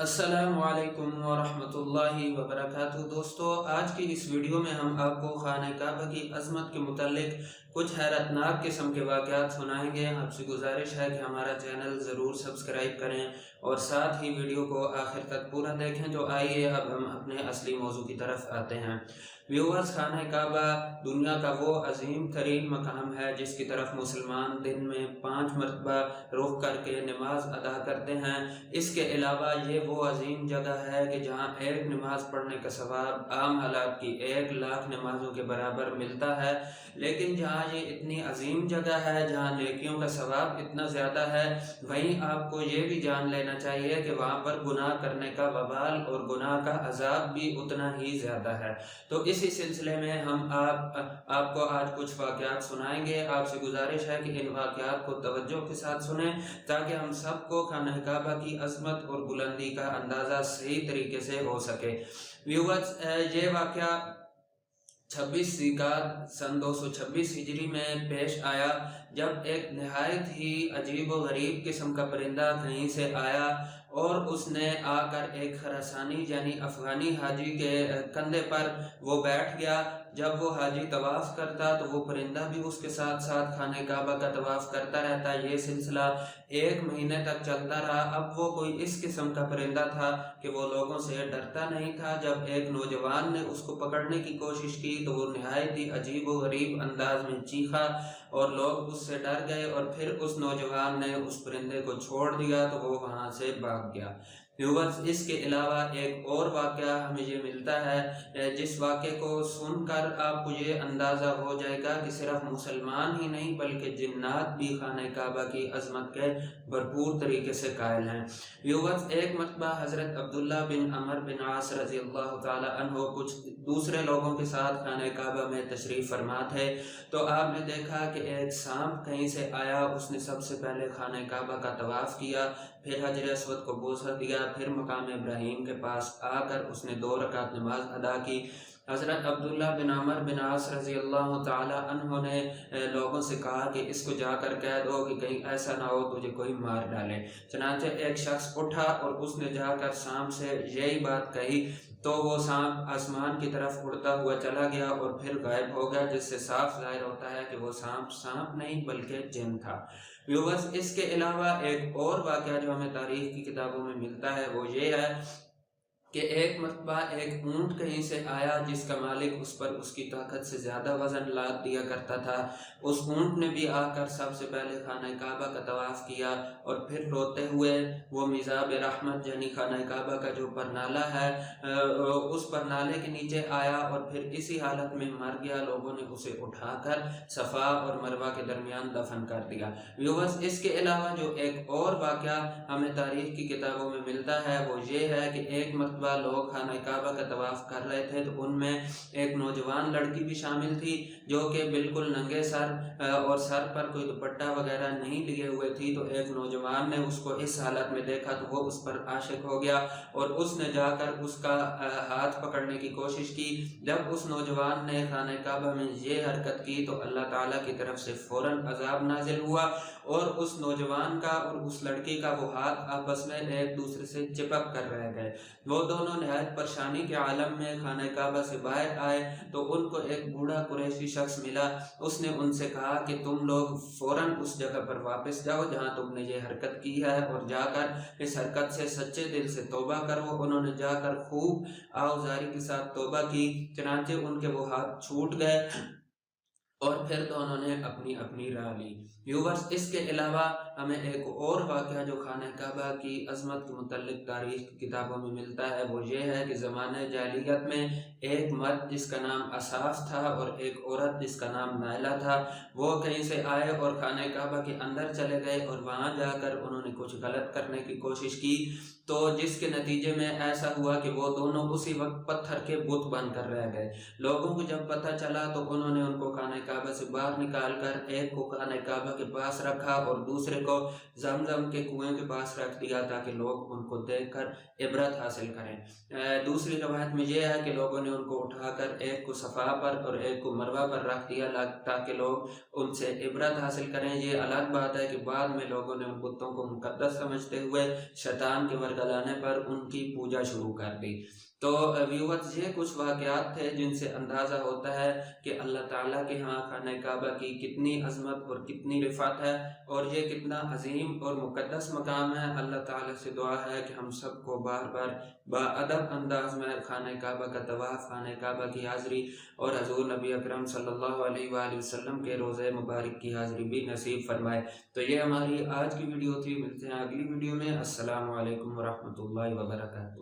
अस्सलामुअलैकुम वरहमतुल्लाहि वबरकातुहू। दोस्तों, आज की इस वीडियो में हम आपको खाना काबा की अज़मत के मुतालिक कुछ हैरतनाक किस्म के वाक़यात सुनाएंगे। आपसे गुजारिश है कि हमारा चैनल ज़रूर सब्सक्राइब करें और साथ ही वीडियो को आखिर तक पूरा देखें। तो आइए अब हम अपने असली मौजू की तरफ आते हैं। व्यूअर्स, खाना काबा दुनिया का वो अजीम तरीन मकाम है जिसकी तरफ मुसलमान दिन में 5 मरतबा रुख करके नमाज अदा करते हैं। इसके अलावा ये वो अजीम जगह है कि जहाँ एक नमाज पढ़ने का सवाब आम हालात की 1 लाख नमाजों के बराबर मिलता है। लेकिन जहाँ ये इतनी अजीम जगह है, जहाँ नेकियों का सवाब इतना ज़्यादा है, वहीं आपको ये भी जान लेना चाहिए कि वहाँ पर गुनाह करने का वबाल और गुनाह का अजाब भी उतना ही ज़्यादा है। तो इसी सिलसिले में हम आपको आज कुछ वाक़यात सुनाएंगे। आपसे गुजारिश है कि इन वाक़यात को तवज्जो के साथ सुनें ताकि हम सबको खाना काबा की अज़मत और बुलंदी का अंदाज़ा सही तरीके से हो सके। व्यूअर्स, ये वाक़या 26 ज़िलक़ाद सन 226 हिजरी में पेश आया, जब एक नहायत ही अजीब व गरीब किस्म का परिंदा कहीं से आया और उसने आकर एक खरासानी यानी अफ़गानी हाजी के कंधे पर वो बैठ गया। जब वो हाजी तवाफ़ करता तो वो परिंदा भी उसके साथ साथ खाने काबा का तवाफ़ करता रहता। ये सिलसिला 1 महीने तक चलता रहा। अब वो कोई इस किस्म का परिंदा था कि वो लोगों से डरता नहीं था। जब एक नौजवान ने उसको पकड़ने की कोशिश की तो वो नहायत ही अजीब व गरीब अंदाज में चीखा और लोग उससे डर गए और फिर उस नौजवान ने उस परिंदे को छोड़ दिया तो वो वहाँ से भाग गया। व्यूअर्स, इसके अलावा एक और वाक़या हमें ये मिलता है जिस वाक़े को सुनकर आपको ये अंदाज़ा हो जाएगा कि सिर्फ मुसलमान ही नहीं बल्कि जिन्नात भी खाने काबा की अज़मत के भरपूर तरीके से कायल हैं। व्यूअर्स, एक मरतबा हज़रत अब्दुल्ला बिन अमर बिन आस रज़ी अल्लाह ताला अन्हु कुछ दूसरे लोगों के साथ खाने काबा में तशरीफ़ फरमा थे तो आपने देखा कि एक सांप कहीं से आया। उसने सबसे पहले खाने काबा का तवाफ़ किया, फिर हजर अस्वद को बोसा दिया, फिर मकाम इब्राहीम के पास आकर उसने 2 रकात नमाज अदा की। हज़रत अब्दुल्ला बिन अमर बिन आस रज़ी अल्लाह ताला अन्हु ने लोगों से कहा कि इसको जाकर कह दो कि कहीं ऐसा ना हो तुझे कोई मार डाले। चनांचे एक शख्स उठा और उसने जाकर सांप से यही बात कही तो वो सांप आसमान की तरफ उड़ता हुआ चला गया और फिर गायब हो गया, जिससे साफ जाहिर होता है कि वो सांप नहीं बल्कि जिन था। व्यूअर्स, इसके अलावा एक और वाक़या जो हमें तारीख की किताबों में मिलता है वो ये है कि एक मरतबा एक ऊँट कहीं से आया जिसका मालिक उस पर उसकी ताकत से ज़्यादा वज़न लाद दिया करता था। उस ऊँट ने भी आकर सबसे पहले खाना काबा का तवाफ़ किया और फिर रोते हुए वो मिज़ाब रहमत यानी खाना काबा का जो परनाला है उस परनाले के नीचे आया और फिर इसी हालत में मर गया। लोगों ने उसे उठाकर सफ़ा और मरवा के दरमियान दफन कर दिया। व्यूअर्स, इसके अलावा जो एक और वाक़या हमें तारीख़ की किताबों में मिलता है वो ये है कि एक लोग खाना काबा का तवाफ कर रहे थे तो उनमें एक नौजवान लड़की भी शामिल थी जो कि बिल्कुल नंगे सर और सर पर कोई दुपट्टा वगैरह नहीं लिए हुए थी। तो एक नौजवान ने उसको इस हालत में देखा तो वो उस पर आशिक हो गया और उसने जाकर उसका हाथ पकड़ने की कोशिश की। जब उस नौजवान ने खाना काबा में ये हरकत की तो अल्लाह ताला की तरफ से फौरन अजाब नाजिल हुआ और उस नौजवान का और उस लड़की का वो हाथ आपस में एक दूसरे से चिपक कर रह गए। वो दोनों नहायत परेशानी के आलम में खाना काबा से बाहर आए तो उनको एक बूढ़ा कुरैशी शख्स मिला। उसने उनसे कहा कि तुम लोग फौरन उस जगह पर वापस जाओ जहां तुमने ये हरकत की है और जाकर इस हरकत से सच्चे दिल से तौबा करो। उन्होंने जाकर खूब आउजारी के साथ तौबा की, चनाचे उनके वो हाथ छूट गए और फिर दोनों ने अपनी अपनी राह ली। व्यूअर्स, इसके अलावा हमें एक और वाक़या जो खाना काबा की अज़मत के मुतल्लिक़ तारीख़ की किताबों में मिलता है वो ये है कि ज़माने जाहिलियत में एक मर्द जिसका नाम असाफ था और एक औरत जिसका नाम नायला था, वो कहीं से आए और खाना काबा के अंदर चले गए और वहाँ जाकर उन्होंने कुछ गलत करने की कोशिश की तो जिसके नतीजे में ऐसा हुआ कि वो दोनों उसी वक्त पत्थर के बुत बनकर रह गए। लोगों को जब पता चला तो उन्होंने उनको खाना काबा से बाहर निकाल कर एक को खाना काबा के पास रखा और दूसरे मंदिर को जमजम के कुएं के पास रख दिया ताकि लोग उनको देखकर इबरत हासिल करें। दूसरी रवायत में यह है कि लोगों ने उनको उठाकर एक को सफ़ा पर और एक को मरवा पर रख दिया ताकि लोग उनसे इबरत हासिल करें। ये अलग बात है कि बाद में लोगों ने उन बुतों को मुकद्दस समझते हुए शैतान के वरगलाने पर उनकी पूजा शुरू कर दी। तो व्यूअर्स, ये कुछ वाक़यात थे जिनसे अंदाज़ा होता है कि अल्लाह ताला के यहाँ खाने काबा की कितनी अज़मत और कितनी रिफ़ात है और ये कितना अज़ीम और मुक़द्दस मकाम है। अल्लाह ताला से दुआ है कि हम सबको बार बार बाअदब अंदाज में खाने काबा का तवाफ़, खाने काबा की हाज़िरी और हज़ूर नबी अकरम सल्लल्लाहु अलैहि वसल्लम के रोज़े मुबारक की हाज़िरी भी नसीब फरमाए। तो ये हमारी आज की वीडियो थी। मिलते हैं अगली वीडियो में। अस्सलामु अलैकुम व रहमतुल्लाहि व बरकातहू।